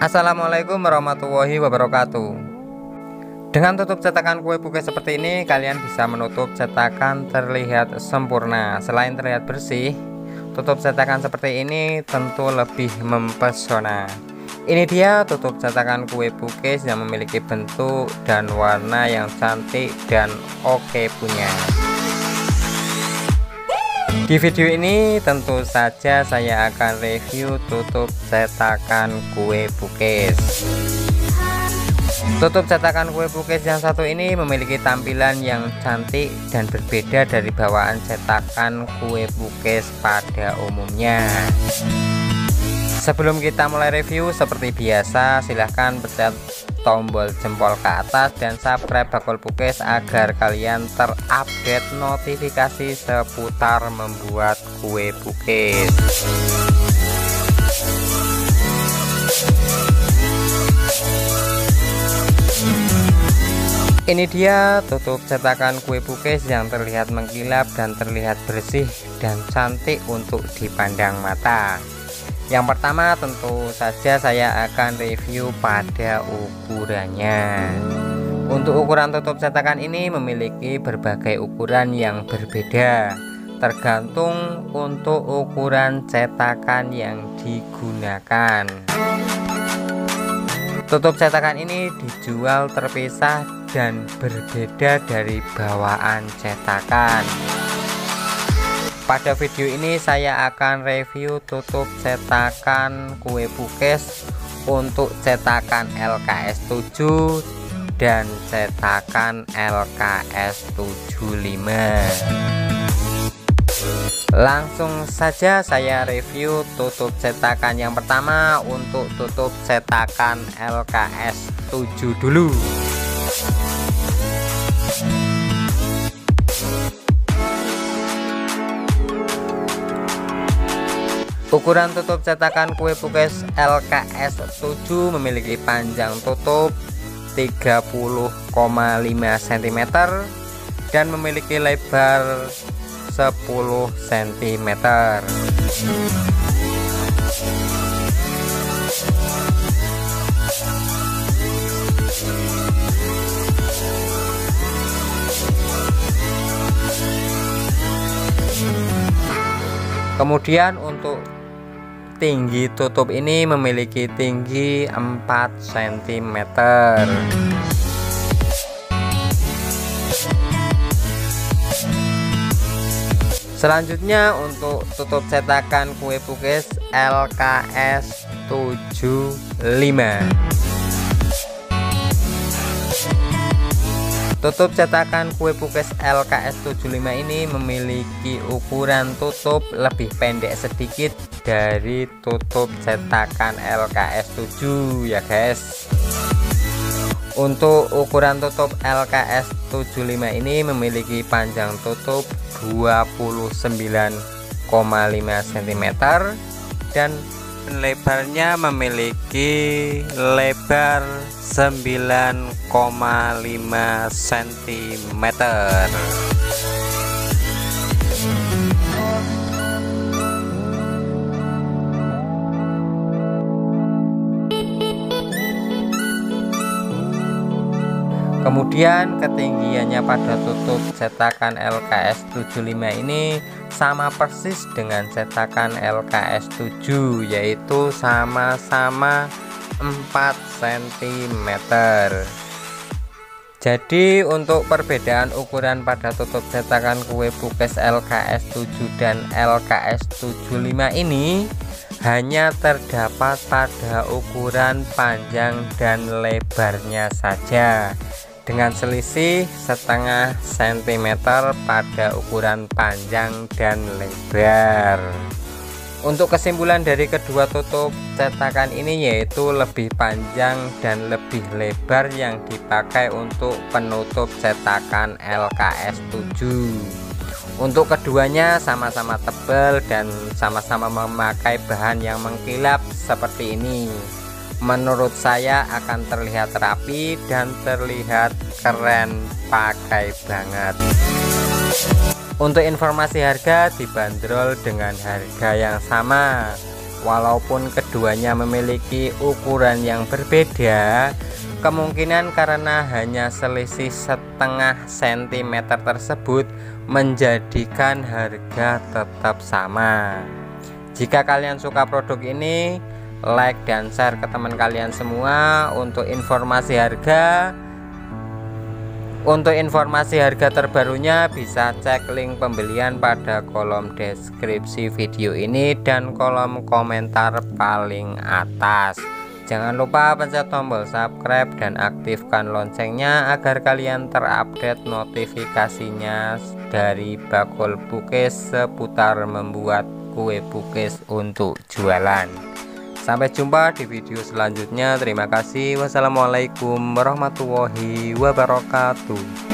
Assalamualaikum warahmatullahi wabarakatuh. Dengan tutup cetakan kue buke seperti ini, kalian bisa menutup cetakan terlihat sempurna. Selain terlihat bersih, tutup cetakan seperti ini tentu lebih mempesona. Ini dia tutup cetakan kue buke yang memiliki bentuk dan warna yang cantik dan oke punya. Di video ini tentu saja saya akan review tutup cetakan kue bukis. Tutup cetakan kue bukis yang satu ini memiliki tampilan yang cantik dan berbeda dari bawaan cetakan kue bukis pada umumnya. Sebelum kita mulai review, seperti biasa silahkan pencet tombol jempol ke atas dan subscribe Bakul Bukis agar kalian terupdate notifikasi seputar membuat kue bukis. Ini dia tutup cetakan kue bukis yang terlihat mengkilap dan terlihat bersih dan cantik untuk dipandang mata. Yang pertama tentu saja saya akan review pada ukurannya. Untuk ukuran tutup cetakan ini memiliki berbagai ukuran yang berbeda, tergantung untuk ukuran cetakan yang digunakan. Tutup cetakan ini dijual terpisah dan berbeda dari bawaan cetakan. Pada video ini saya akan review tutup cetakan kue bukis untuk cetakan LKS 7 dan cetakan LKS 75. Langsung saja saya review tutup cetakan yang pertama untuk tutup cetakan LKS 7 dulu. Ukuran tutup cetakan kue bukis LKS 7 memiliki panjang tutup 30,5 cm dan memiliki lebar 10 cm. Kemudian untuk tinggi tutup ini memiliki tinggi 4 cm. Selanjutnya untuk tutup cetakan kue bukis LKS 75. Tutup cetakan kue bukis LKS 75 ini memiliki ukuran tutup lebih pendek sedikit dari tutup cetakan LKS 7 ya guys. Untuk ukuran tutup LKS 75 ini memiliki panjang tutup 29,5 cm dan lebarnya memiliki lebar 9,5 cm. Kemudian ketinggiannya pada tutup cetakan LKS 75 ini sama persis dengan cetakan LKS 7, yaitu sama-sama 4 cm. Jadi untuk perbedaan ukuran pada tutup cetakan kue bukis LKS 7 dan LKS 75 ini hanya terdapat pada ukuran panjang dan lebarnya saja, dengan selisih setengah sentimeter pada ukuran panjang dan lebar. Untuk kesimpulan dari kedua tutup cetakan ini yaitu lebih panjang dan lebih lebar yang dipakai untuk penutup cetakan LKS 7. Untuk keduanya sama-sama tebal dan sama-sama memakai bahan yang mengkilap seperti ini. Menurut saya akan terlihat rapi dan terlihat keren pakai banget. Untuk informasi harga dibanderol dengan harga yang sama. Walaupun keduanya memiliki ukuran yang berbeda, kemungkinan karena hanya selisih setengah sentimeter tersebut menjadikan harga tetap sama. Jika kalian suka produk ini, like dan share ke teman kalian semua. Untuk informasi harga terbarunya bisa cek link pembelian pada kolom deskripsi video ini dan kolom komentar paling atas. Jangan lupa pencet tombol subscribe dan aktifkan loncengnya agar kalian terupdate notifikasinya dari Bakul Pukis seputar membuat kue pukis untuk jualan. Sampai jumpa di video selanjutnya. Terima kasih. Wassalamualaikum warahmatullahi wabarakatuh.